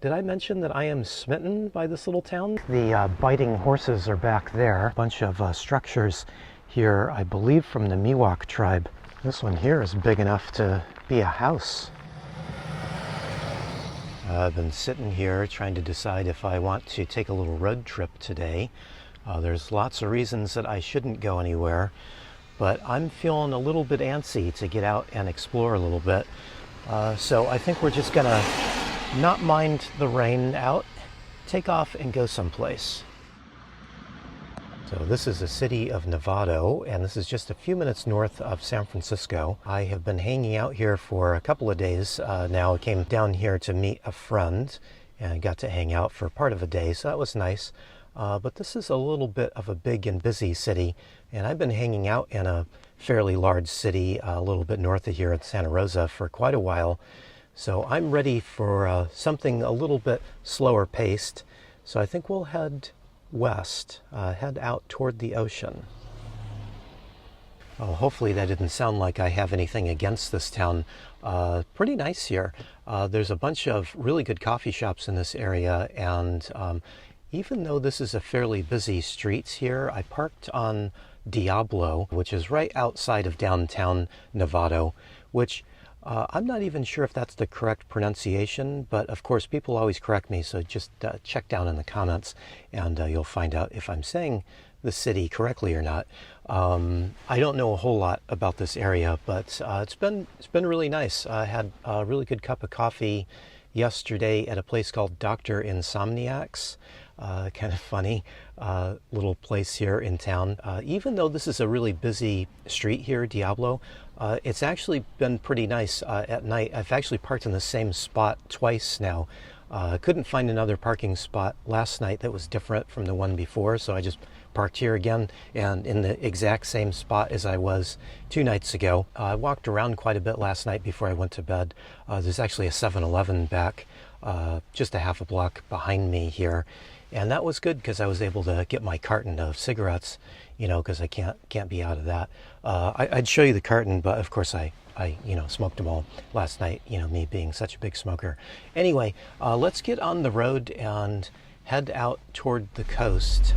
Did I mention that I am smitten by this little town? The biting horses are back there. A bunch of structures here, I believe from the Miwok tribe. This one here is big enough to be a house. I've been sitting here trying to decide if I want to take a little road trip today. There's lots of reasons that I shouldn't go anywhere, but I'm feeling a little bit antsy to get out and explore a little bit. So I think we're just gonna not mind the rain out, take off and go someplace. So this is the city of Novato, and this is just a few minutes north of San Francisco. I have been hanging out here for a couple of days now. I came down here to meet a friend and got to hang out for part of a day, so that was nice. But this is a little bit of a big and busy city, and I've been hanging out in a fairly large city a little bit north of here in Santa Rosa for quite a while. So I'm ready for something a little bit slower paced. So I think we'll head west, head out toward the ocean. Oh, hopefully that didn't sound like I have anything against this town. Pretty nice here. There's a bunch of really good coffee shops in this area, and even though this is a fairly busy street here, I parked on Diablo, which is right outside of downtown Novato, which I'm not even sure if that's the correct pronunciation, but of course people always correct me, so just check down in the comments and you'll find out if I'm saying the city correctly or not. I don't know a whole lot about this area, but it's been really nice. I had a really good cup of coffee yesterday at a place called Dr. Insomniac's. Kind of funny little place here in town. Even though this is a really busy street here, Diablo, it's actually been pretty nice at night. I've actually parked in the same spot twice now. Couldn't find another parking spot last night that was different from the one before, so I just parked here again and in the exact same spot as I was 2 nights ago. I walked around quite a bit last night before I went to bed. There's actually a 7-Eleven back just a half a block behind me here. And that was good because I was able to get my carton of cigarettes, you know, because I can't be out of that. I'd show you the carton, but of course I smoked them all last night, you know, me being such a big smoker. Anyway, let's get on the road and head out toward the coast.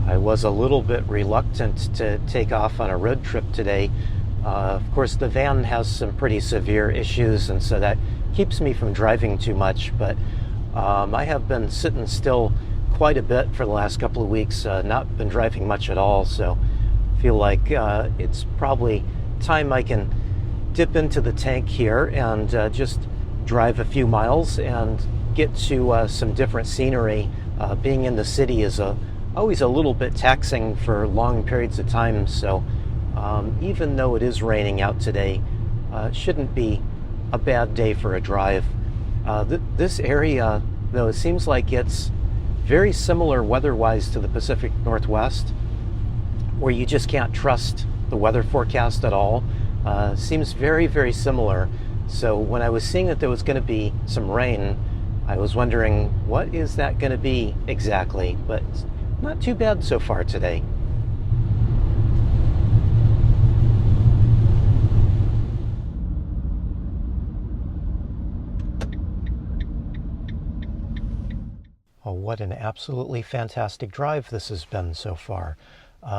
I was a little bit reluctant to take off on a road trip today. Of course, the van has some pretty severe issues, and so that keeps me from driving too much, but I have been sitting still quite a bit for the last couple of weeks, not been driving much at all, so I feel like it's probably time I can dip into the tank here and just drive a few miles and get to some different scenery. Being in the city is always a little bit taxing for long periods of time, so even though it is raining out today, it shouldn't be a bad day for a drive. This area, though, it seems like it's very similar weather-wise to the Pacific Northwest, where you just can't trust the weather forecast at all. Seems very, very similar. So when I was seeing that there was going to be some rain, I was wondering, what is that going to be exactly? But not too bad so far today. Oh, what an absolutely fantastic drive this has been so far.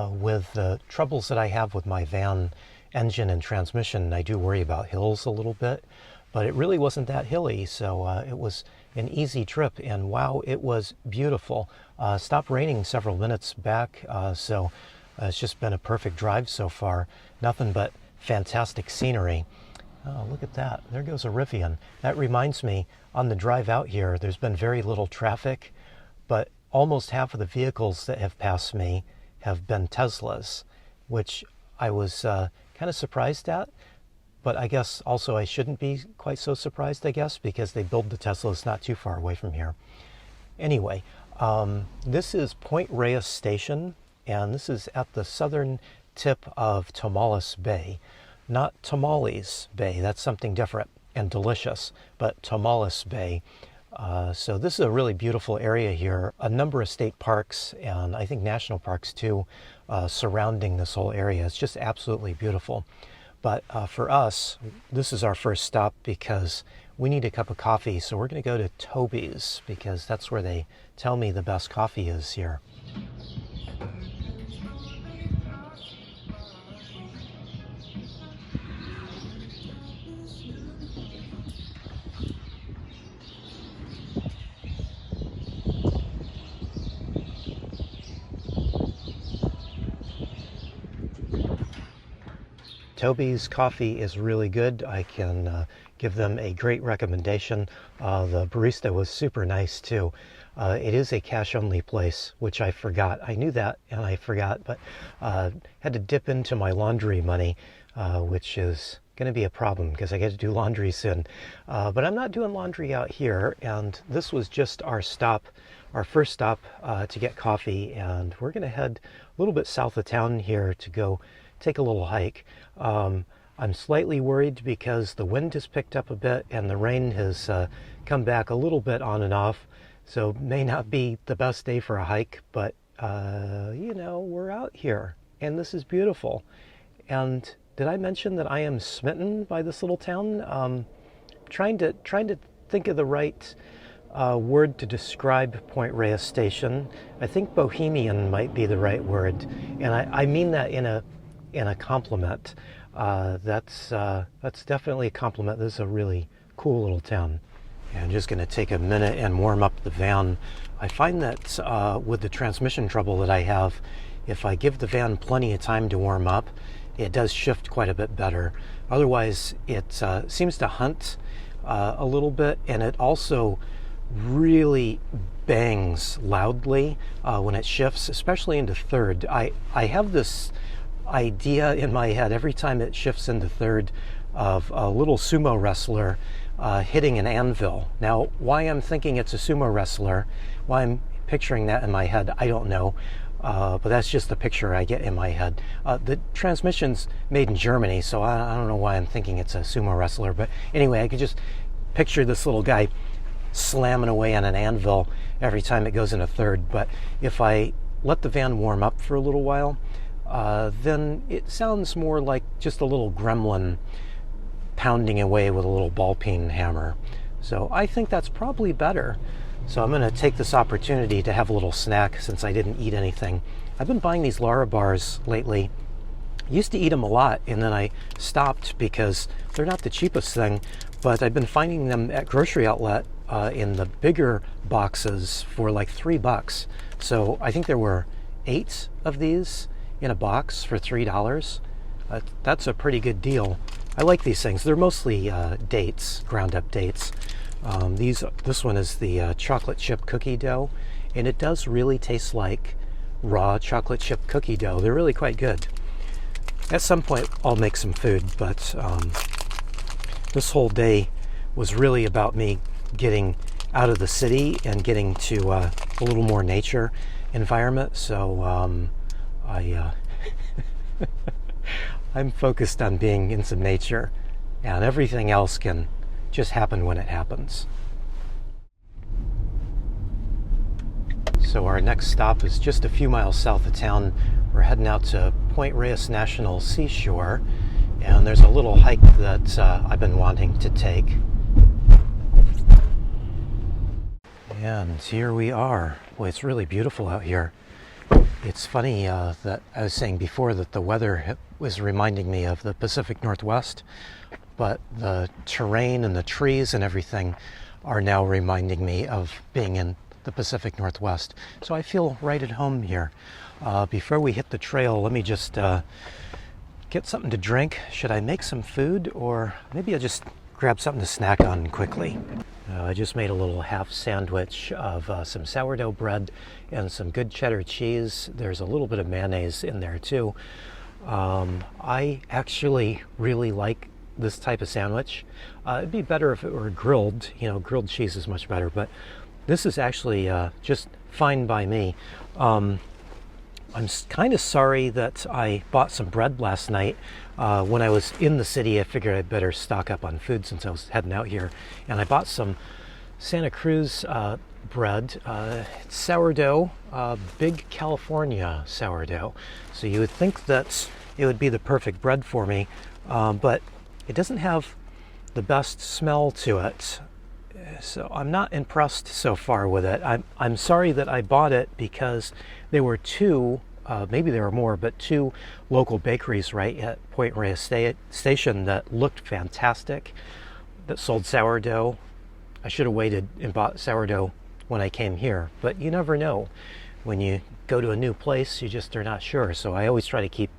With the troubles that I have with my van engine and transmission, I do worry about hills a little bit, but it really wasn't that hilly, so it was an easy trip, and wow, it was beautiful. Stopped raining several minutes back, so it's just been a perfect drive so far. Nothing but fantastic scenery. Oh, look at that. There goes a Rivian. That reminds me, on the drive out here, there's been very little traffic, but almost half of the vehicles that have passed me have been Teslas, which I was kind of surprised at. But I guess also I shouldn't be quite so surprised, I guess, because they build the Teslas not too far away from here. Anyway, this is Point Reyes Station, and this is at the southern tip of Tomales Bay. Not Tamales Bay, that's something different and delicious, but Tomales Bay. So this is a really beautiful area here. A number of state parks and I think national parks too surrounding this whole area. It's just absolutely beautiful. But for us, this is our first stop because we need a cup of coffee. So we're going to go to Toby's because that's where they tell me the best coffee is here. Toby's coffee is really good. I can give them a great recommendation. The barista was super nice too. It is a cash-only place, which I forgot. I knew that and I forgot, but had to dip into my laundry money, which is going to be a problem because I get to do laundry soon. But I'm not doing laundry out here, and this was just our stop, our first stop to get coffee, and we're going to head a little bit south of town here to go take a little hike. I'm slightly worried because the wind has picked up a bit and the rain has come back a little bit on and off, so may not be the best day for a hike, but you know, we're out here and this is beautiful. And did I mention that I am smitten by this little town? Trying to think of the right word to describe Point Reyes Station. I think bohemian might be the right word, and I mean that in a compliment. That's definitely a compliment. This is a really cool little town. And I'm just going to take a minute and warm up the van. I find that with the transmission trouble that I have, if I give the van plenty of time to warm up, it does shift quite a bit better. Otherwise, it seems to hunt a little bit, and it also really bangs loudly when it shifts, especially into third. I have this idea in my head every time it shifts into third of a little sumo wrestler hitting an anvil. Now, why I'm thinking it's a sumo wrestler, why I'm picturing that in my head, I don't know, but that's just the picture I get in my head. The transmission's made in Germany, so I don't know why I'm thinking it's a sumo wrestler, but anyway, I could just picture this little guy slamming away on an anvil every time it goes into third. But if I let the van warm up for a little while, then it sounds more like just a little gremlin pounding away with a little ball peen hammer. So I think that's probably better. So I'm going to take this opportunity to have a little snack since I didn't eat anything. I've been buying these Lara bars lately. I used to eat them a lot and then I stopped because they're not the cheapest thing, but I've been finding them at grocery outlet in the bigger boxes for like $3. So I think there were 8 of these in a box for $3. That's a pretty good deal. I like these things. They're mostly dates, ground up dates. This one is the chocolate chip cookie dough, and it does really taste like raw chocolate chip cookie dough. They're really quite good. At some point I'll make some food, but this whole day was really about me getting out of the city and getting to a little more nature environment. So I'm focused on being in some nature, and everything else can just happen when it happens. So our next stop is just a few miles south of town. We're heading out to Point Reyes National Seashore, and there's a little hike that I've been wanting to take. And here we are. Boy, it's really beautiful out here. It's funny that I was saying before that the weather was reminding me of the Pacific Northwest, but the terrain and the trees and everything are now reminding me of being in the Pacific Northwest. So I feel right at home here. Before we hit the trail, let me just get something to drink. Should I make some food, or maybe I'll just grab something to snack on quickly? I just made a little half sandwich of some sourdough bread and some good cheddar cheese. There's a little bit of mayonnaise in there too. I actually really like this type of sandwich. It'd be better if it were grilled. You know, grilled cheese is much better, but this is actually just fine by me. I'm kind of sorry that I bought some bread last night. When I was in the city, I figured I'd better stock up on food since I was heading out here. And I bought some Santa Cruz bread. It's sourdough, big California sourdough. So you would think that it would be the perfect bread for me, but it doesn't have the best smell to it. So I'm not impressed so far with it. I'm sorry that I bought it because there were two, maybe there were more, but two local bakeries right at Point Reyes Station that looked fantastic, that sold sourdough. I should have waited and bought sourdough when I came here, but you never know. When you go to a new place, you just are not sure. So I always try to keep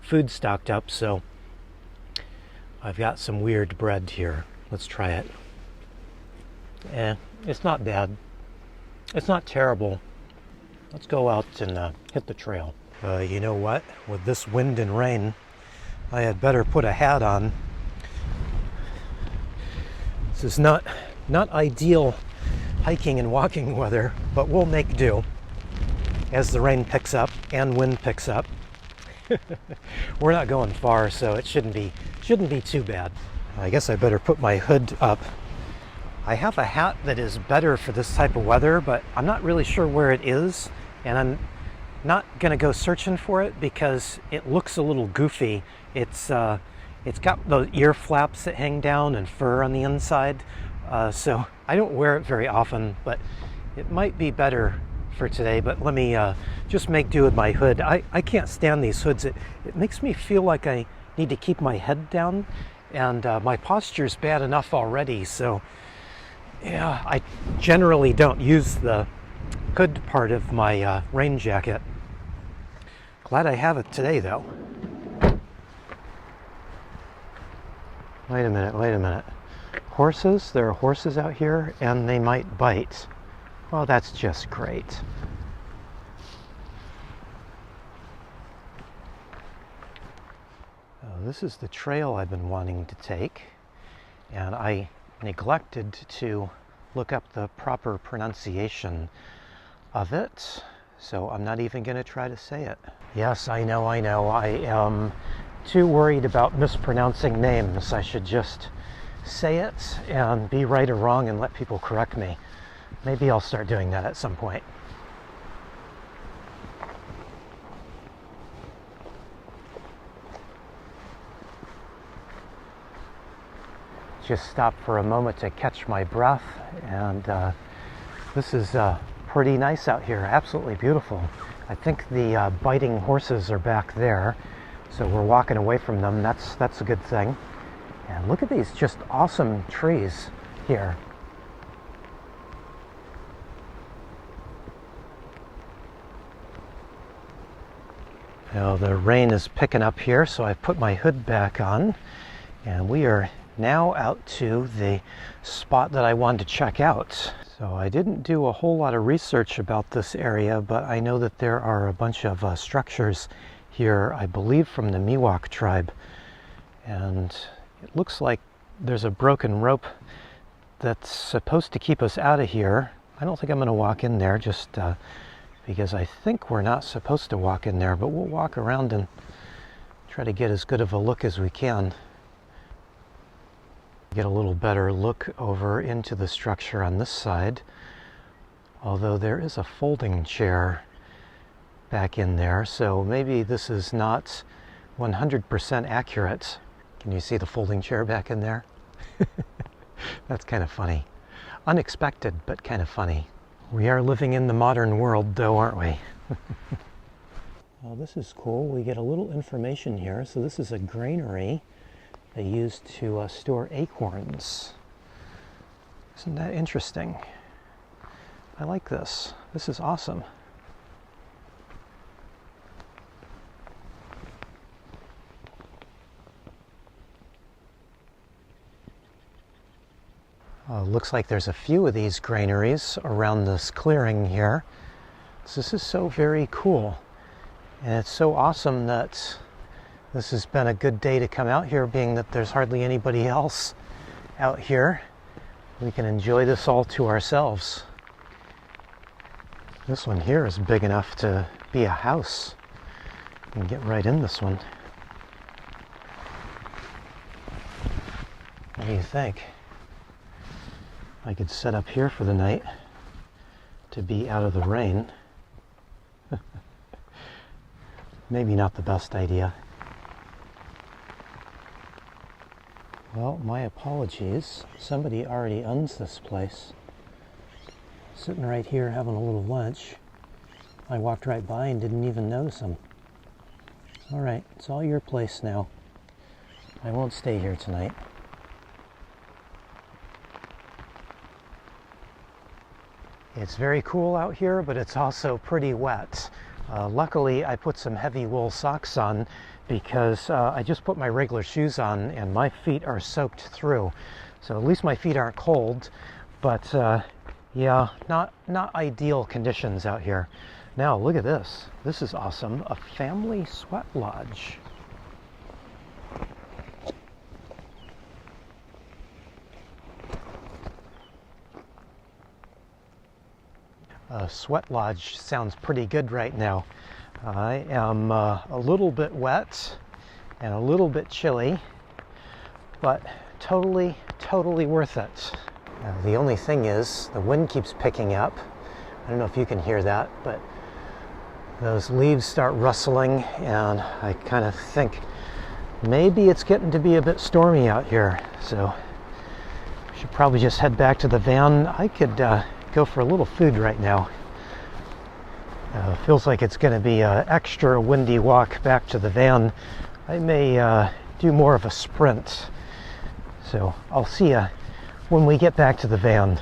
food stocked up. So I've got some weird bread here. Let's try it. It's not bad. It's not terrible. Let's go out and hit the trail. You know what? With this wind and rain, I had better put a hat on. This is not ideal hiking and walking weather, but we'll make do as the rain picks up and wind picks up. We're not going far, so it shouldn't be too bad. I guess I better put my hood up. I have a hat that is better for this type of weather, but I'm not really sure where it is, and I'm not gonna go searching for it because it looks a little goofy. It's got those ear flaps that hang down and fur on the inside, so I don't wear it very often, but it might be better for today. But let me just make do with my hood. I can't stand these hoods. It makes me feel like I need to keep my head down, and my posture's bad enough already. So yeah, I generally don't use the hood part of my rain jacket. Glad I have it today though. Wait a minute. Horses? There are horses out here and they might bite. Well, that's just great. Oh, this is the trail I've been wanting to take, and I neglected to look up the proper pronunciation of it, so I'm not even going to try to say it. Yes, I know. I am too worried about mispronouncing names. I should just say it and be right or wrong and let people correct me. Maybe I'll start doing that at some point. Just stop for a moment to catch my breath, and this is pretty nice out here. Absolutely beautiful. I think the biting horses are back there, so we're walking away from them. That's a good thing. And look at these just awesome trees here. Now the rain is picking up here, so I've put my hood back on, and we are now out to the spot that I wanted to check out. So I didn't do a whole lot of research about this area, but I know that there are a bunch of structures here, I believe from the Miwok tribe, and it looks like there's a broken rope that's supposed to keep us out of here. I don't think I'm going to walk in there, just because I think we're not supposed to walk in there, but we'll walk around and try to get as good of a look as we can. Get a little better look over into the structure on this side, although there is a folding chair back in there, so maybe this is not 100% accurate. Can you see the folding chair back in there? That's kind of funny. Unexpected, but kind of funny. We are living in the modern world though, aren't we? Well, this is cool. We get a little information here. So this is a granary they use to store acorns. Isn't that interesting? I like this. This is awesome. Looks like there's a few of these granaries around this clearing here. So this is so very cool. And it's so awesome that this has been a good day to come out here, being that there's hardly anybody else out here. We can enjoy this all to ourselves. This one here is big enough to be a house. You can get right in this one. What do you think? I could set up here for the night to be out of the rain. Maybe not the best idea. Well, my apologies. Somebody already owns this place. Sitting right here having a little lunch. I walked right by and didn't even notice them. All right, it's all your place now. I won't stay here tonight. It's very cool out here, but it's also pretty wet. Luckily, I put some heavy wool socks on because I just put my regular shoes on and my feet are soaked through. So at least my feet aren't cold, but yeah, not ideal conditions out here. Now look at this. This is awesome. A family sweat lodge. Sweat lodge sounds pretty good right now. I am a little bit wet and a little bit chilly, but totally worth it. The only thing is the wind keeps picking up. I don't know if you can hear that, but those leaves start rustling and I kind of think maybe it's getting to be a bit stormy out here. So I should probably just head back to the van. I could go for a little food right now. Feels like it's going to be an extra windy walk back to the van. I may do more of a sprint. So I'll see you when we get back to the van.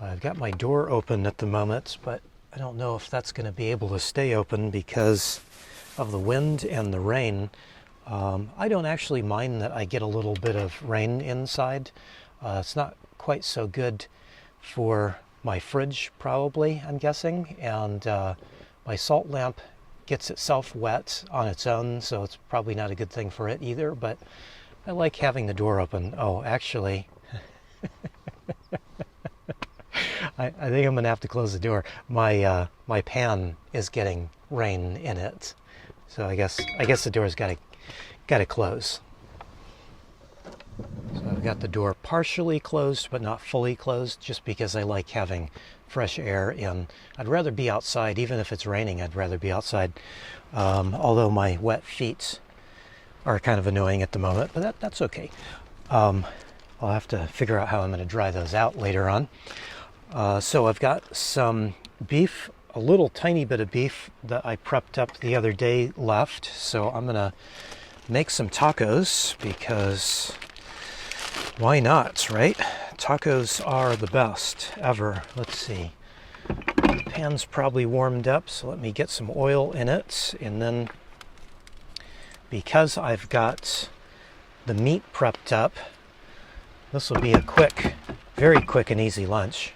I've got my door open at the moment, but I don't know if that's going to be able to stay open because of the wind and the rain. I don't actually mind that I get a little bit of rain inside. It's not quite so good for my fridge, probably, I'm guessing, and my salt lamp gets itself wet on its own, so it's probably not a good thing for it either, but I like having the door open. Oh, actually, I think I'm gonna have to close the door. My my pan is getting rain in it, so I guess the door's gotta close. So I've got the door partially closed, but not fully closed, just because I like having fresh air in. I'd rather be outside, even if it's raining, I'd rather be outside. Although my wet feet are kind of annoying at the moment, but that's okay. I'll have to figure out how I'm going to dry those out later on. So I've got some beef, a little tiny bit of beef that I prepped up the other day left. So I'm going to make some tacos because why not, right? Tacos are the best ever. Let's see. The pan's probably warmed up, so let me get some oil in it. And then, because I've got the meat prepped up, this will be a quick, very quick and easy lunch.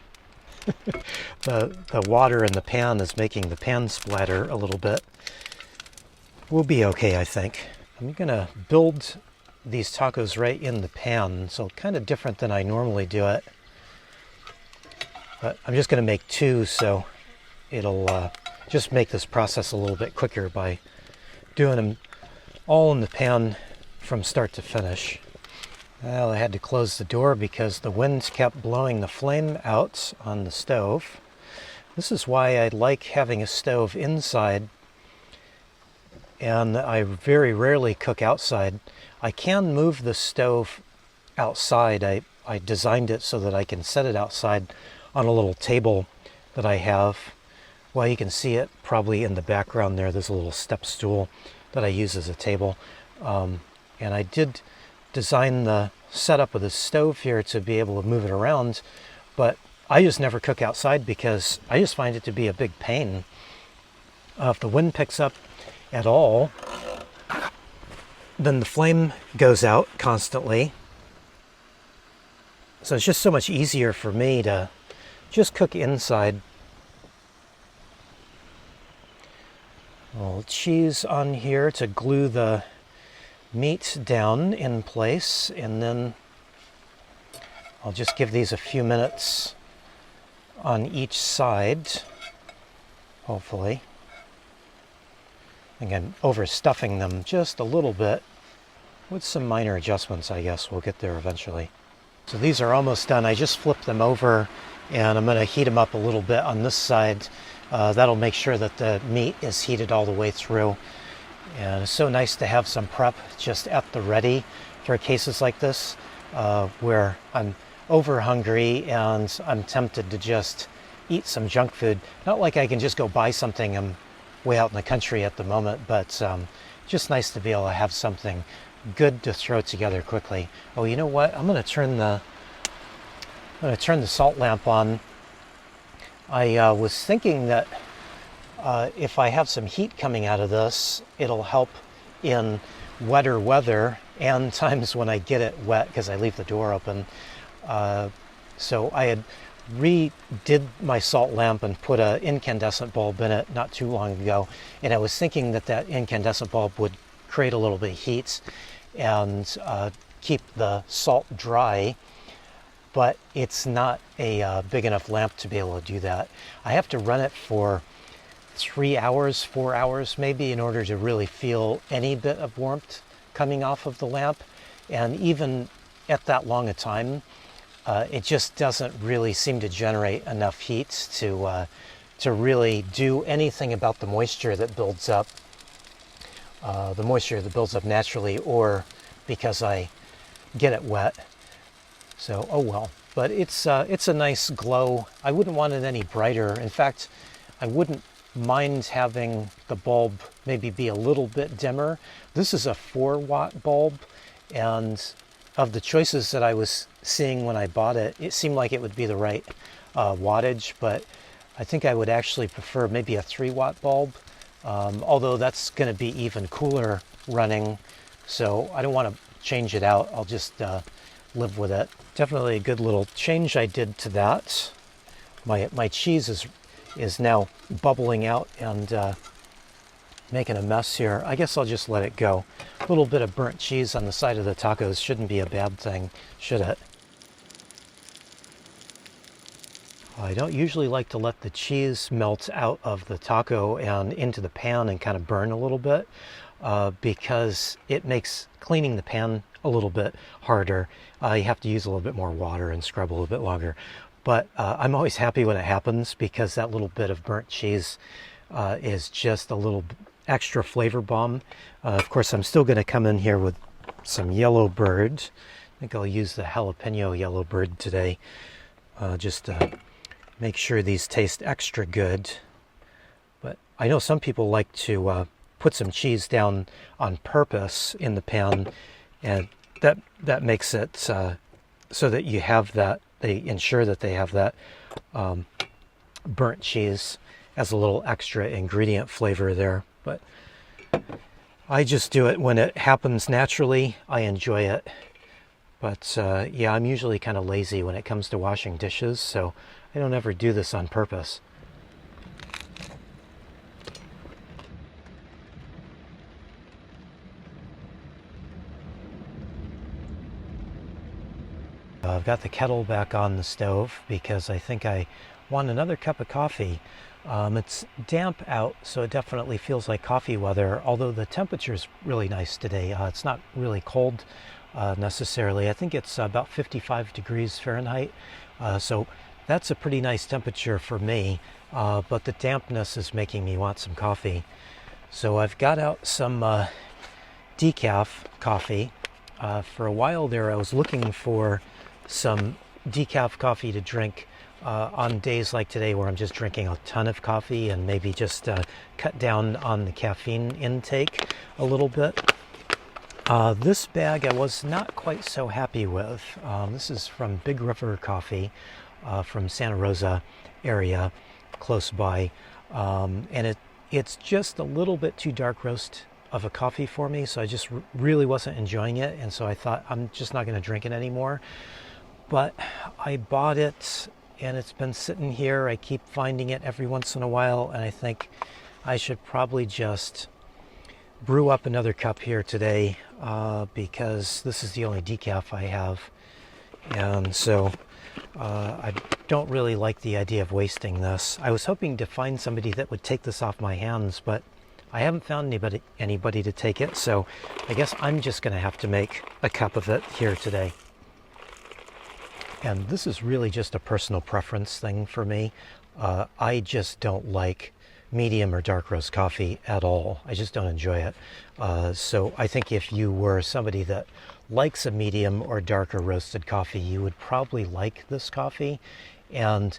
The water in the pan is making the pan splatter a little bit. We'll be okay, I think. I'm gonna build these tacos right in the pan, so kind of different than I normally do it. But I'm just going to make two, so it'll just make this process a little bit quicker by doing them all in the pan from start to finish. Well, I had to close the door because the wind kept blowing the flame out on the stove. This is why I like having a stove inside, and I very rarely cook outside. I can move the stove outside. I designed it so that I can set it outside on a little table that I have. Well, you can see it probably in the background there. There's a little step stool that I use as a table. And I did design the setup of the stove here to be able to move it around, but I just never cook outside because I just find it to be a big pain. If the wind picks up at all, then the flame goes out constantly. So it's just so much easier for me to just cook inside. A little cheese on here to glue the meat down in place, and then I'll just give these a few minutes on each side, hopefully. Again, overstuffing them just a little bit with some minor adjustments, I guess. We'll get there eventually. So these are almost done. I just flipped them over and I'm going to heat them up a little bit on this side. That'll make sure that the meat is heated all the way through. And it's so nice to have some prep just at the ready for cases like this, where I'm over hungry and I'm tempted to just eat some junk food. Not like I can just go buy something. I'm way out in the country at the moment, but just nice to be able to have something good to throw together quickly. Oh, you know what? I'm going to turn the salt lamp on. I was thinking that if I have some heat coming out of this, it'll help in wetter weather and times when I get it wet because I leave the door open. So I had redid my salt lamp and put an incandescent bulb in it not too long ago, and I was thinking that that incandescent bulb would create a little bit of heat and keep the salt dry, but it's not a big enough lamp to be able to do that. I have to run it for 3 hours, 4 hours maybe, in order to really feel any bit of warmth coming off of the lamp. And even at that long a time, it just doesn't really seem to generate enough heat to really do anything about the moisture that builds up. The moisture that builds up naturally, or because I get it wet. So, oh well. But it's a nice glow. I wouldn't want it any brighter. In fact, I wouldn't mind having the bulb maybe be a little bit dimmer. This is a 4-watt bulb, and of the choices that I was seeing when I bought it, it seemed like it would be the right wattage, but I think I would actually prefer maybe a 3-watt bulb. Although that's going to be even cooler running, so I don't want to change it out. I'll just live with it. Definitely a good little change I did to that. My cheese is now bubbling out and making a mess here. I guess I'll just let it go. A little bit of burnt cheese on the side of the tacos shouldn't be a bad thing, should it? I don't usually like to let the cheese melt out of the taco and into the pan and kind of burn a little bit because it makes cleaning the pan a little bit harder. You have to use a little bit more water and scrub a little bit longer. But I'm always happy when it happens because that little bit of burnt cheese is just a little extra flavor bomb. Of course, I'm still going to come in here with some yellow bird. I think I'll use the jalapeno yellow bird today. Just make sure these taste extra good. But I know some people like to put some cheese down on purpose in the pan, and that makes it so that you have that, they ensure that they have that burnt cheese as a little extra ingredient flavor there. But I just do it when it happens naturally. I enjoy it. But yeah, I'm usually kind of lazy when it comes to washing dishes, so I don't ever do this on purpose. I've got the kettle back on the stove because I think I want another cup of coffee. It's damp out, so it definitely feels like coffee weather, although the temperature is really nice today. It's not really cold necessarily. I think it's about 55 degrees Fahrenheit, so that's a pretty nice temperature for me, but the dampness is making me want some coffee. So I've got out some decaf coffee. For a while there, I was looking for some decaf coffee to drink on days like today where I'm just drinking a ton of coffee and maybe just cut down on the caffeine intake a little bit. This bag I was not quite so happy with. This is from Big River Coffee from Santa Rosa area close by, and it's just a little bit too dark roast of a coffee for me, so I just really wasn't enjoying it, and so I thought I'm just not going to drink it anymore. But I bought it and it's been sitting here. I keep finding it every once in a while, and I think I should probably just brew up another cup here today because this is the only decaf I have, and so I don't really like the idea of wasting this. I was hoping to find somebody that would take this off my hands, but I haven't found anybody to take it, so I guess I'm just going to have to make a cup of it here today. And this is really just a personal preference thing for me. I just don't like medium or dark roast coffee at all. I just don't enjoy it. So I think if you were somebody that likes a medium or darker roasted coffee, you would probably like this coffee. And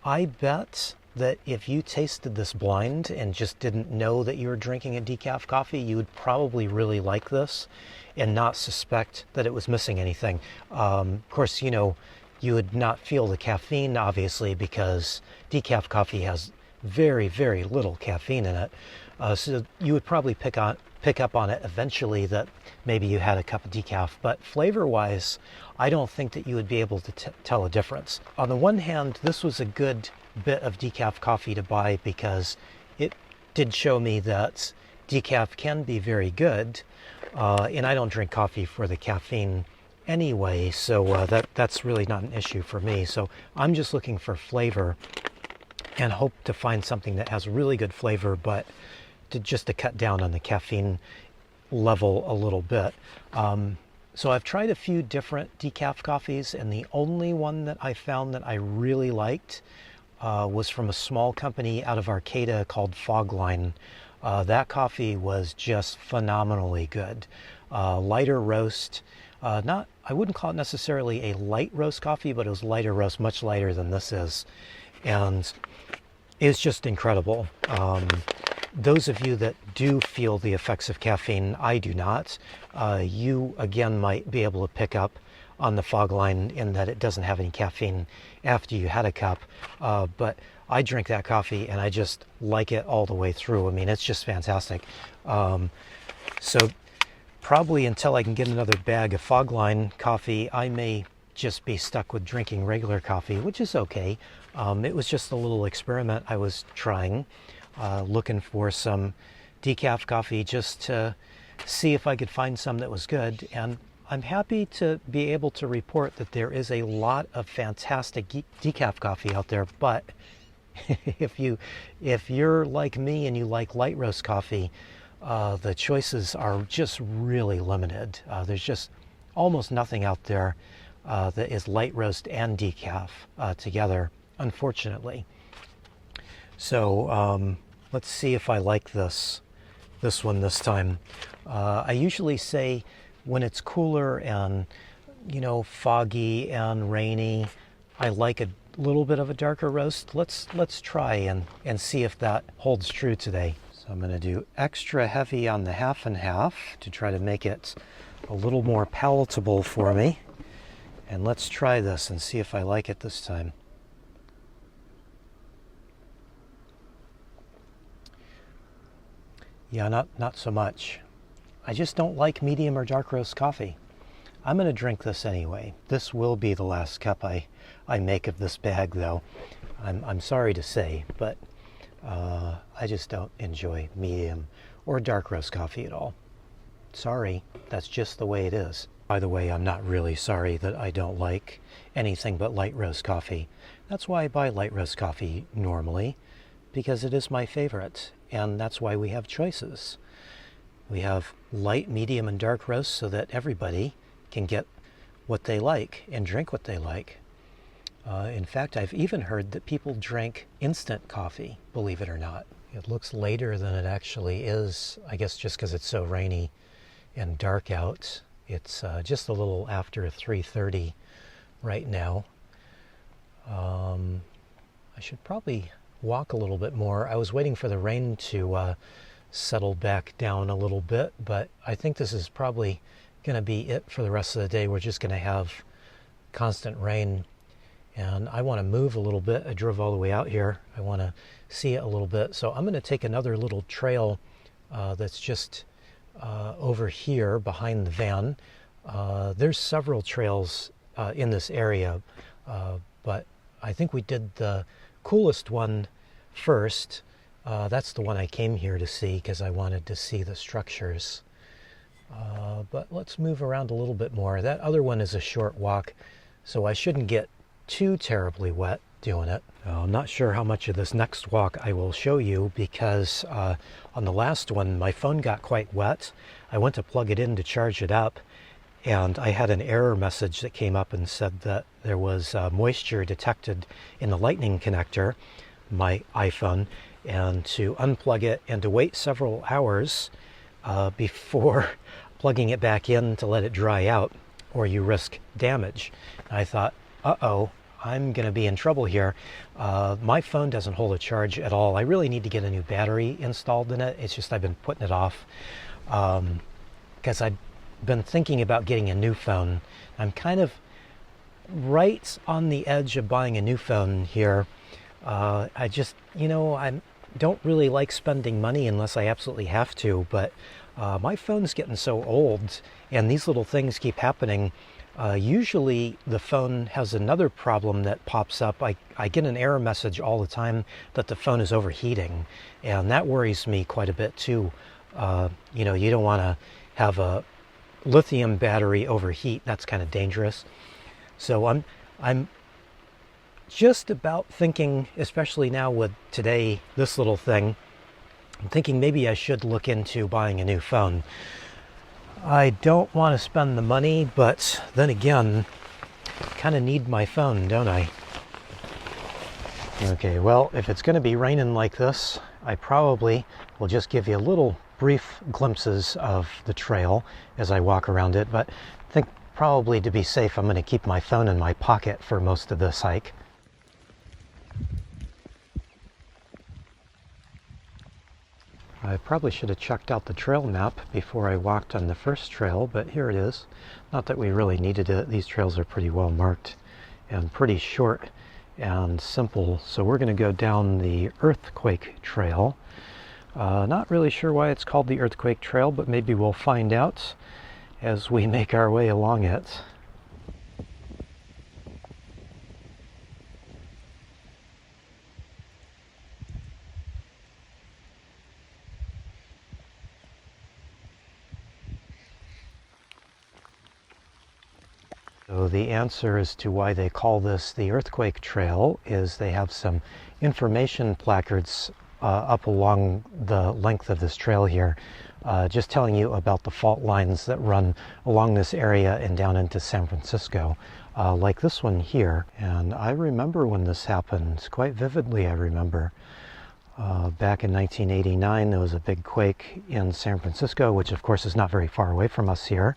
I bet that if you tasted this blind and just didn't know that you were drinking a decaf coffee, you would probably really like this and not suspect that it was missing anything. Of course, you would not feel the caffeine, obviously, because decaf coffee has very, very little caffeine in it. So you would probably pick up on it eventually that maybe you had a cup of decaf. But flavor-wise, I don't think that you would be able to tell a difference. On the one hand, this was a good bit of decaf coffee to buy because it did show me that decaf can be very good. And I don't drink coffee for the caffeine anyway, so that's really not an issue for me. So I'm just looking for flavor and hope to find something that has really good flavor, but just to cut down on the caffeine level a little bit. So I've tried a few different decaf coffees, and the only one that I found that I really liked was from a small company out of Arcata called Fogline. That coffee was just phenomenally good. Lighter roast, I wouldn't call it necessarily a light roast coffee, but it was lighter roast, much lighter than this is. And it's just incredible. Those of you that do feel the effects of caffeine, I do not. You, again, might be able to pick up on the Fogline in that it doesn't have any caffeine after you had a cup. But I drink that coffee and I just like it all the way through. I mean, it's just fantastic. So probably until I can get another bag of Fogline coffee, I may just be stuck with drinking regular coffee, which is okay. It was just a little experiment I was trying, looking for some decaf coffee just to see if I could find some that was good. And I'm happy to be able to report that there is a lot of fantastic decaf coffee out there, but if you're like me and you like light roast coffee, the choices are just really limited. There's just almost nothing out there that is light roast and decaf together, unfortunately. So let's see if I like this one this time. I usually say when it's cooler and foggy and rainy, I like a little bit of a darker roast. Let's try and see if that holds true today. So I'm going to do extra heavy on the half and half to try to make it a little more palatable for me. And let's try this and see if I like it this time. Yeah, not so much. I just don't like medium or dark roast coffee. I'm going to drink this anyway. This will be the last cup I make of this bag, though. I'm sorry to say, but I just don't enjoy medium or dark roast coffee at all. Sorry, that's just the way it is. By the way, I'm not really sorry that I don't like anything but light roast coffee. That's why I buy light roast coffee normally, because it is my favorite, and that's why we have choices. We have light, medium, and dark roast so that everybody can get what they like and drink what they like. In fact, I've even heard that people drink instant coffee, believe it or not. It looks later than it actually is, I guess just because it's so rainy and dark out. It's just a little after 3:30 right now. I should probably walk a little bit more. I was waiting for the rain to settle back down a little bit, but I think this is probably going to be it for the rest of the day. We're just going to have constant rain, and I want to move a little bit. I drove all the way out here. I want to see it a little bit. So I'm going to take another little trail that's just over here behind the van. There's several trails in this area, but I think we did the coolest one first. That's the one I came here to see because I wanted to see the structures. But let's move around a little bit more. That other one is a short walk, so I shouldn't get too terribly wet doing it. I'm not sure how much of this next walk I will show you because on the last one my phone got quite wet. I went to plug it in to charge it up, and I had an error message that came up and said that there was moisture detected in the lightning connector, my iPhone, and to unplug it and to wait several hours before plugging it back in to let it dry out, or you risk damage. And I thought, uh-oh, I'm going to be in trouble here. My phone doesn't hold a charge at all. I really need to get a new battery installed in it. It's just I've been putting it off because I've been thinking about getting a new phone. I'm kind of right on the edge of buying a new phone here. I just, I don't really like spending money unless I absolutely have to, but my phone's getting so old and these little things keep happening. Usually the phone has another problem that pops up. I get an error message all the time that the phone is overheating, and that worries me quite a bit too. You don't want to have a lithium battery overheat. That's kind of dangerous. So I'm just about thinking, especially now with today, this little thing, I'm thinking maybe I should look into buying a new phone. I don't want to spend the money, but then again, kind of need my phone, don't I? Okay, well, if it's going to be raining like this, I probably will just give you a little brief glimpses of the trail as I walk around it, but I think probably to be safe, I'm going to keep my phone in my pocket for most of this hike. I probably should have checked out the trail map before I walked on the first trail, but here it is. Not that we really needed it. These trails are pretty well marked and pretty short and simple. So we're going to go down the Earthquake Trail. Not really sure why it's called the Earthquake Trail, but maybe we'll find out as we make our way along it. So the answer as to why they call this the Earthquake Trail is they have some information placards up along the length of this trail here, just telling you about the fault lines that run along this area and down into San Francisco, like this one here. And I remember when this happened, quite vividly I remember. Back in 1989, there was a big quake in San Francisco, which of course is not very far away from us here.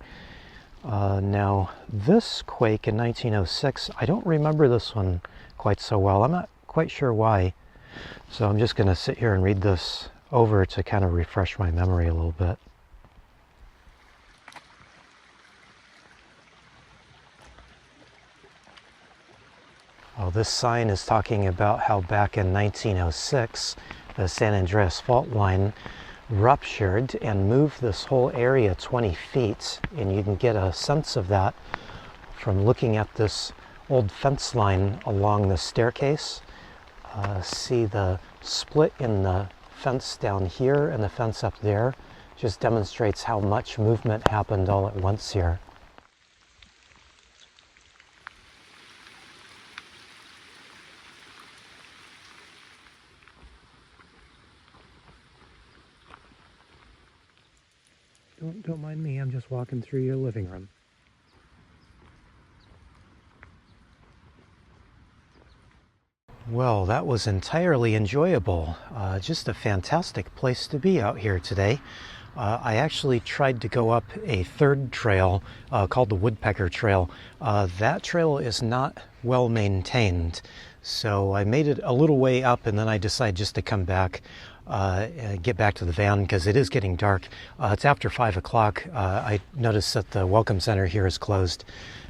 Now, this quake in 1906, I don't remember this one quite so well. I'm not quite sure why. So I'm just going to sit here and read this over to kind of refresh my memory a little bit. Oh, this sign is talking about how back in 1906, the San Andreas fault line ruptured and moved this whole area 20 feet, and you can get a sense of that from looking at this old fence line along the staircase. See the split in the fence down here and the fence up there. Just demonstrates how much movement happened all at once here. Don't mind me, I'm just walking through your living room. Well, that was entirely enjoyable. Just a fantastic place to be out here today. I actually tried to go up a third trail called the Woodpecker Trail. That trail is not well maintained, so I made it a little way up and then I decided just to come back, get back to the van because it is getting dark. It's after 5 o'clock. I noticed that the Welcome Center here is closed,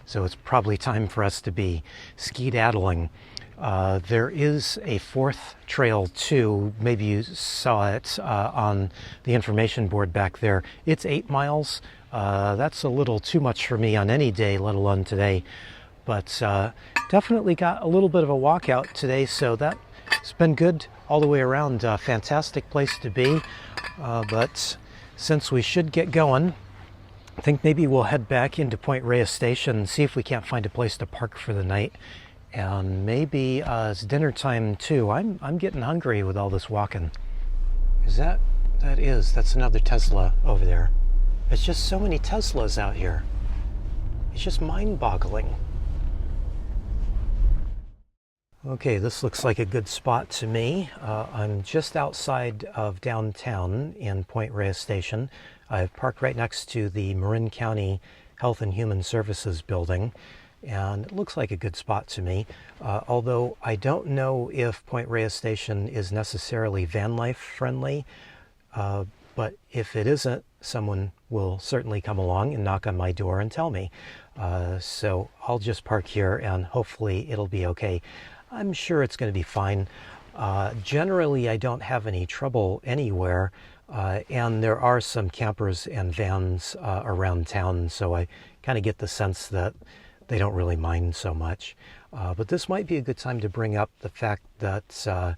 so it's probably time for us to be skedaddling. There is a fourth trail too. Maybe you saw it on the information board back there. It's 8 miles. That's a little too much for me on any day, let alone today. But definitely got a little bit of a walkout today, so that's been good all the way around. Fantastic place to be. But since we should get going, I think maybe we'll head back into Point Reyes Station and see if we can't find a place to park for the night. And maybe it's dinner time too. I'm getting hungry with all this walking. That's another Tesla over there. There's just so many Teslas out here. It's just mind-boggling. Okay, this looks like a good spot to me. I'm just outside of downtown in Point Reyes Station. I've parked right next to the Marin County Health and Human Services building, and it looks like a good spot to me. Although I don't know if Point Reyes Station is necessarily van life friendly, but if it isn't, someone will certainly come along and knock on my door and tell me. So I'll just park here and hopefully it'll be okay. I'm sure it's going to be fine. Generally, I don't have any trouble anywhere, and there are some campers and vans around town, so I kind of get the sense that they don't really mind so much. But this might be a good time to bring up the fact that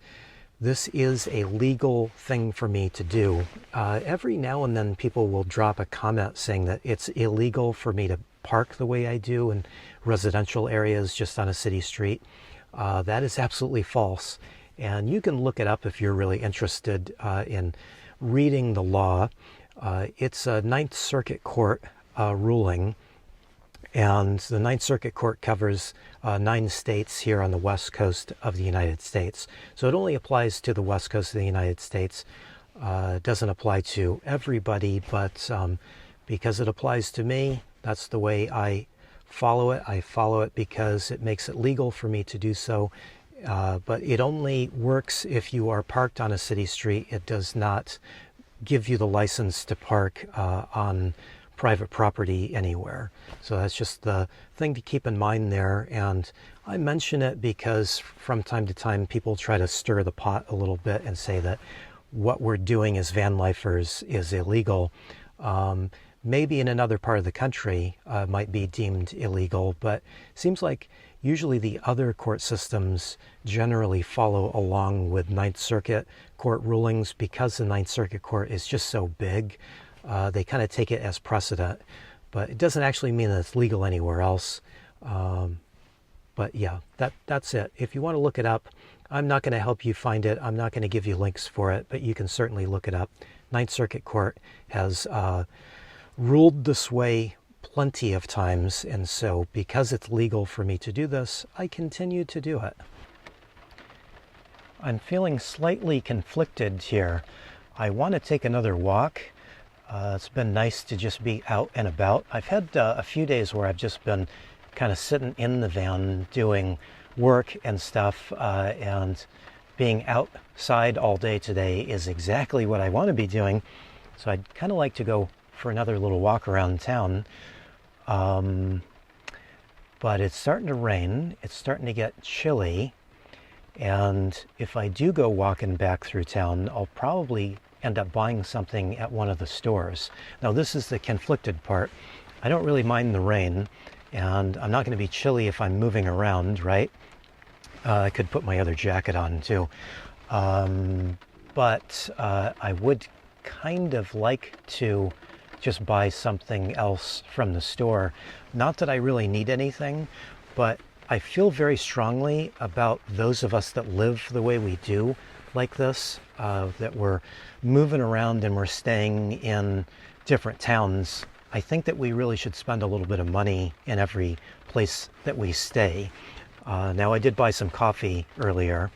this is a legal thing for me to do. Every now and then people will drop a comment saying that it's illegal for me to park the way I do in residential areas just on a city street. That is absolutely false, and you can look it up if you're really interested in reading the law. It's a Ninth Circuit Court ruling, and the Ninth Circuit Court covers 9 states here on the west coast of the United States. So it only applies to the west coast of the United States. It doesn't apply to everybody, but because it applies to me, that's the way I follow it. I follow it because it makes it legal for me to do so, but it only works if you are parked on a city street. It does not give you the license to park on private property anywhere. So that's just the thing to keep in mind there. And I mention it because from time to time people try to stir the pot a little bit and say that what we're doing as van lifers is illegal. Maybe in another part of the country might be deemed illegal, but it seems like usually the other court systems generally follow along with Ninth Circuit Court rulings because the Ninth Circuit Court is just so big. They kind of take it as precedent, but it doesn't actually mean that it's legal anywhere else. But yeah, that's it. If you want to look it up, I'm not going to help you find it. I'm not going to give you links for it, but you can certainly look it up. Ninth Circuit Court has ruled this way plenty of times, and so because it's legal for me to do this, I continue to do it. I'm feeling slightly conflicted here. I want to take another walk. It's been nice to just be out and about. I've had a few days where I've just been kind of sitting in the van doing work and stuff, and being outside all day today is exactly what I want to be doing. So I'd kind of like to go for another little walk around town, but it's starting to rain. It's starting to get chilly, and if I do go walking back through town, I'll probably end up buying something at one of the stores. Now this is the conflicted part. I don't really mind the rain, and I'm not going to be chilly if I'm moving around, right? I could put my other jacket on too, but I would kind of like to just buy something else from the store. Not that I really need anything, but I feel very strongly about those of us that live the way we do like this, that we're moving around and we're staying in different towns. I think that we really should spend a little bit of money in every place that we stay. Now I did buy some coffee earlier,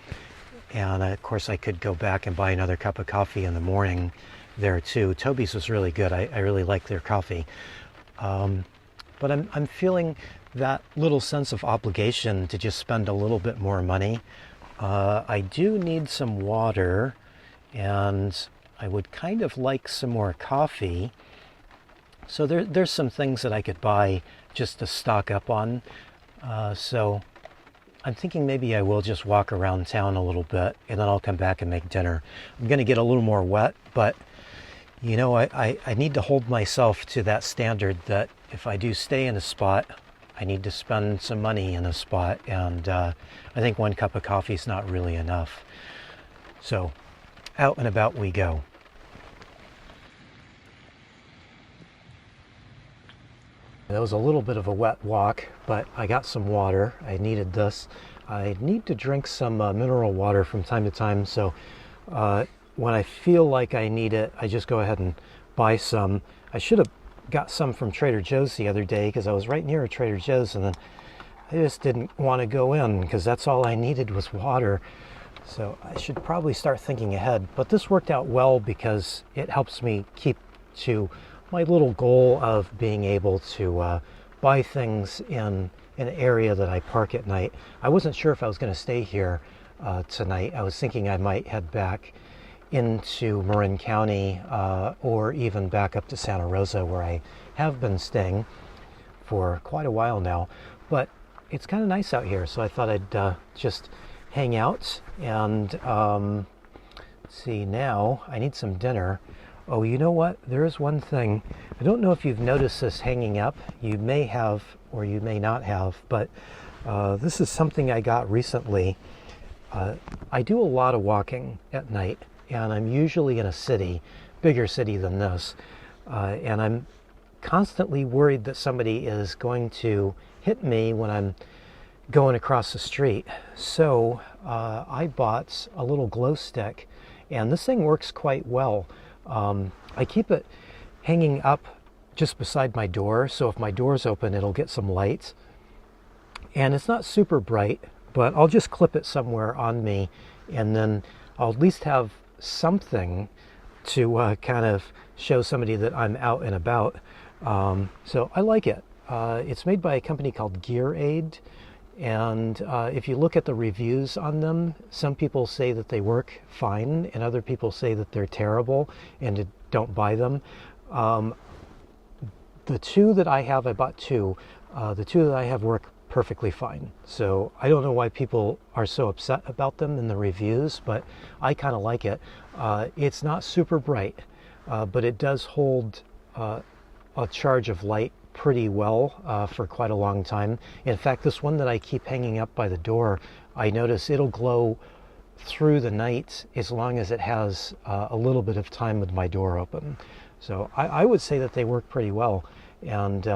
and of course I could go back and buy another cup of coffee in the morning there too. Toby's was really good. I really like their coffee. But I'm feeling that little sense of obligation to just spend a little bit more money. I do need some water, and I would kind of like some more coffee. So there's some things that I could buy just to stock up on. So I'm thinking maybe I will just walk around town a little bit, and then I'll come back and make dinner. I'm going to get a little more wet, but you know, I need to hold myself to that standard that if I do stay in a spot, I need to spend some money in a spot, and I think one cup of coffee is not really enough. So out and about we go. That was a little bit of a wet walk, but I got some water. I needed this. I need to drink some mineral water from time to time, so when I feel like I need it, I just go ahead and buy some. I should have got some from Trader Joe's the other day because I was right near a Trader Joe's, and then I just didn't want to go in because that's all I needed was water. So I should probably start thinking ahead. But this worked out well because it helps me keep to my little goal of being able to buy things in an area that I park at night. I wasn't sure if I was going to stay here tonight. I was thinking I might head back into Marin County or even back up to Santa Rosa, where I have been staying for quite a while now. But it's kind of nice out here, so I thought I'd just hang out. And let's see, now I need some dinner. Oh, you know what? There is one thing. I don't know if you've noticed this hanging up. You may have, or you may not have, but this is something I got recently. I do a lot of walking at night, and I'm usually in a city, bigger city than this, and I'm constantly worried that somebody is going to hit me when I'm going across the street. So I bought a little glow stick, and this thing works quite well. I keep it hanging up just beside my door, so if my door's open, it'll get some light. And it's not super bright, but I'll just clip it somewhere on me, and then I'll at least have something to kind of show somebody that I'm out and about. So I like it. It's made by a company called Gear Aid, and if you look at the reviews on them, some people say that they work fine, and other people say that they're terrible and don't buy them. The two that I have, I bought two. The two that I have work perfectly fine. So I don't know why people are so upset about them in the reviews, but I kind of like it. It's not super bright, but it does hold a charge of light pretty well for quite a long time. In fact, this one that I keep hanging up by the door, I notice it'll glow through the night as long as it has a little bit of time with my door open. So I would say that they work pretty well, and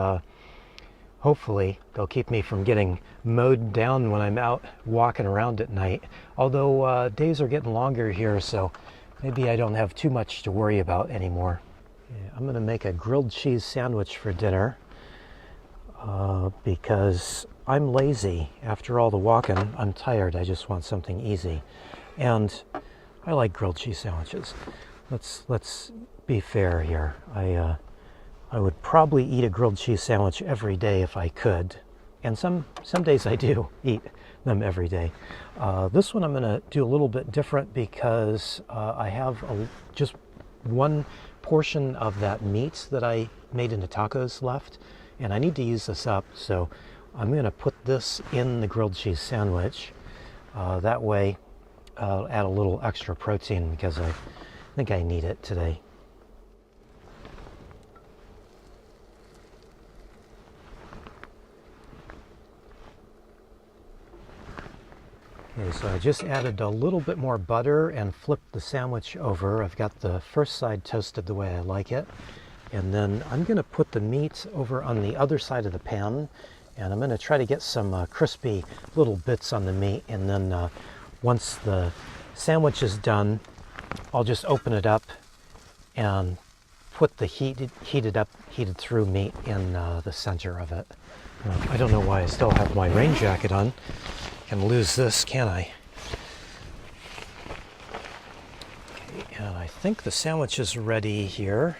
hopefully they'll keep me from getting mowed down when I'm out walking around at night. Although days are getting longer here, so maybe I don't have too much to worry about anymore. Yeah, I'm going to make a grilled cheese sandwich for dinner because I'm lazy. After all the walking, I'm tired. I just want something easy. And I like grilled cheese sandwiches. Let's be fair here. I would probably eat a grilled cheese sandwich every day if I could. And some days I do eat them every day. This one I'm going to do a little bit different because I have just one portion of that meat that I made into tacos left, and I need to use this up. So I'm going to put this in the grilled cheese sandwich. That way I'll add a little extra protein because I think I need it today. Okay, so I just added a little bit more butter and flipped the sandwich over. I've got the first side toasted the way I like it. And then I'm going to put the meat over on the other side of the pan. And I'm going to try to get some crispy little bits on the meat. And then once the sandwich is done, I'll just open it up and put the heated through meat in the center of it. I don't know why I still have my rain jacket on. Can lose this, can I? Okay, and I think the sandwich is ready here.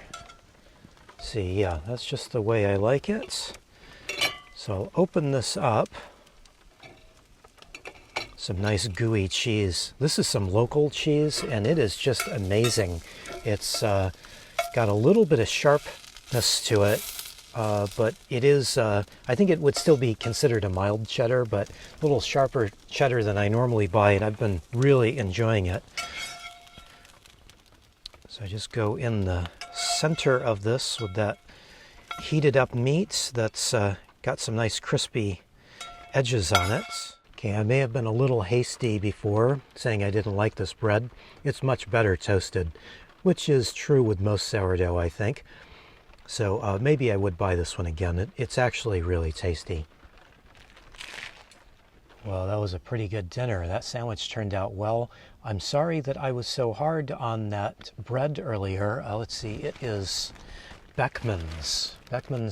See, yeah, that's just the way I like it. So I'll open this up. Some nice gooey cheese. This is some local cheese, and it is just amazing. It's got a little bit of sharpness to it. But it is, I think it would still be considered a mild cheddar, but a little sharper cheddar than I normally buy, and I've been really enjoying it. So I just go in the center of this with that heated up meat that's got some nice crispy edges on it. Okay, I may have been a little hasty before saying I didn't like this bread. It's much better toasted, which is true with most sourdough, I think. So maybe I would buy this one again. It's actually really tasty. Well, that was a pretty good dinner. That sandwich turned out well. I'm sorry that I was so hard on that bread earlier. Let's see, it is Beckman's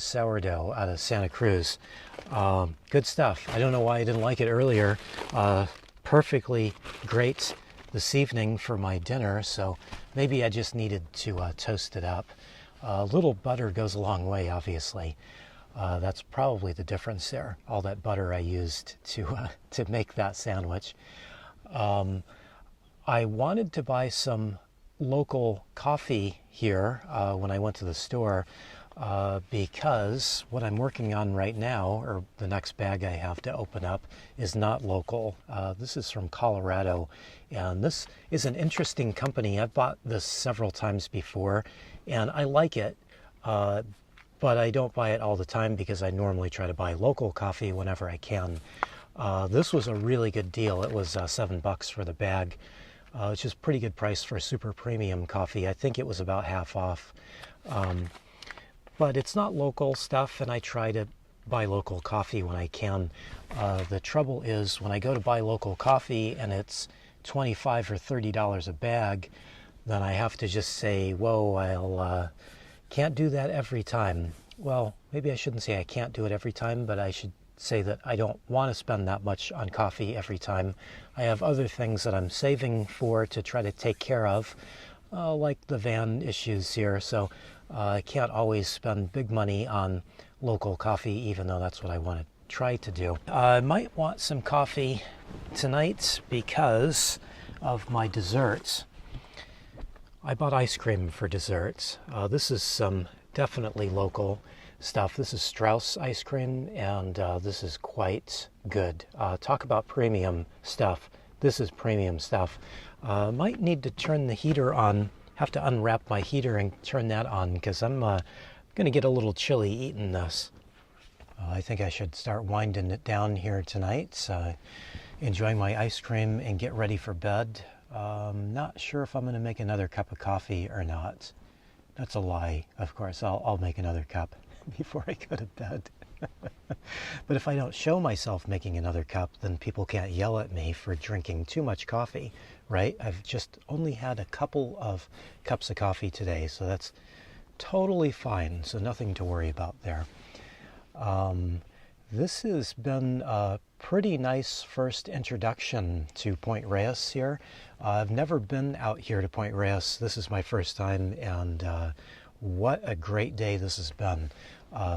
sourdough out of Santa Cruz. Good stuff. I don't know why I didn't like it earlier. Perfectly great this evening for my dinner, so maybe I just needed to toast it up. A little butter goes a long way, obviously. That's probably the difference there. All that butter I used to make that sandwich. I wanted to buy some local coffee here when I went to the store because what I'm working on right now, or the next bag I have to open up, is not local. This is from Colorado, and this is an interesting company. I've bought this several times before, and I like it, but I don't buy it all the time because I normally try to buy local coffee whenever I can. This was a really good deal. It was $7 for the bag. Which is pretty good price for super premium coffee. I think it was about half off. But it's not local stuff, and I try to buy local coffee when I can. The trouble is when I go to buy local coffee and it's $25 or $30 a bag, then I have to just say, whoa, I'll can't do that every time. Well, maybe I shouldn't say I can't do it every time, but I should say that I don't want to spend that much on coffee every time. I have other things that I'm saving for to try to take care of, like the van issues here, so I can't always spend big money on local coffee, even though that's what I want to try to do. I might want some coffee tonight because of my desserts. I bought ice cream for desserts. This is some definitely local stuff. This is Strauss ice cream, and this is quite good. Talk about premium stuff. This is premium stuff. Might need to turn the heater on. Have to unwrap my heater and turn that on because I'm going to get a little chilly eating this. I think I should start winding it down here tonight. Enjoy my ice cream and get ready for bed. Not sure if I'm going to make another cup of coffee or not. That's a lie, of course. I'll make another cup before I go to bed. But if I don't show myself making another cup, then people can't yell at me for drinking too much coffee, right? I've just only had a couple of cups of coffee today, so that's totally fine. So nothing to worry about there. This has been a pretty nice first introduction to Point Reyes here. I've never been out here to Point Reyes. This is my first time, and what a great day this has been.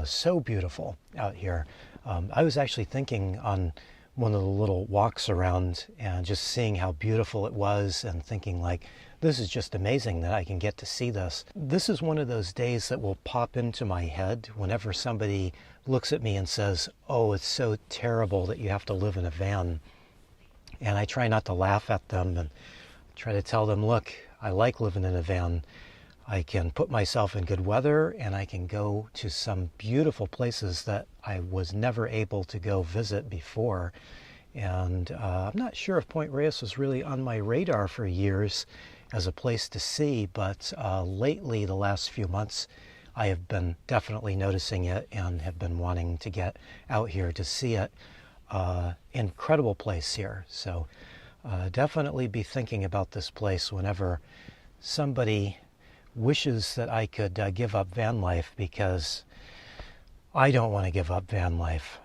So beautiful out here. I was actually thinking on one of the little walks around and just seeing how beautiful it was and thinking like, this is just amazing that I can get to see this. This is one of those days that will pop into my head whenever somebody looks at me and says, oh, it's so terrible that you have to live in a van. And I try not to laugh at them and try to tell them, look, I like living in a van. I can put myself in good weather and I can go to some beautiful places that I was never able to go visit before. And I'm not sure if Point Reyes was really on my radar for years as a place to see, but lately, the last few months, I have been definitely noticing it and have been wanting to get out here to see it. Incredible place here. So definitely be thinking about this place whenever somebody wishes that I could give up van life, because I don't want to give up van life.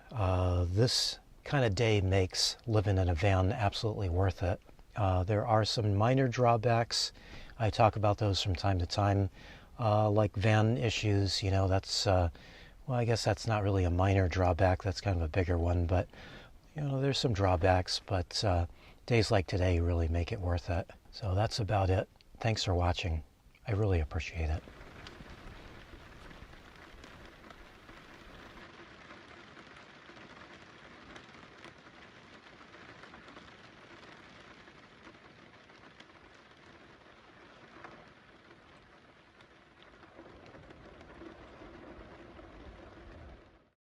This kind of day makes living in a van absolutely worth it. There are some minor drawbacks. I talk about those from time to time, like van issues. You know, that's, well, I guess that's not really a minor drawback. That's kind of a bigger one, but, you know, there's some drawbacks, but days like today really make it worth it. So that's about it. Thanks for watching. I really appreciate it.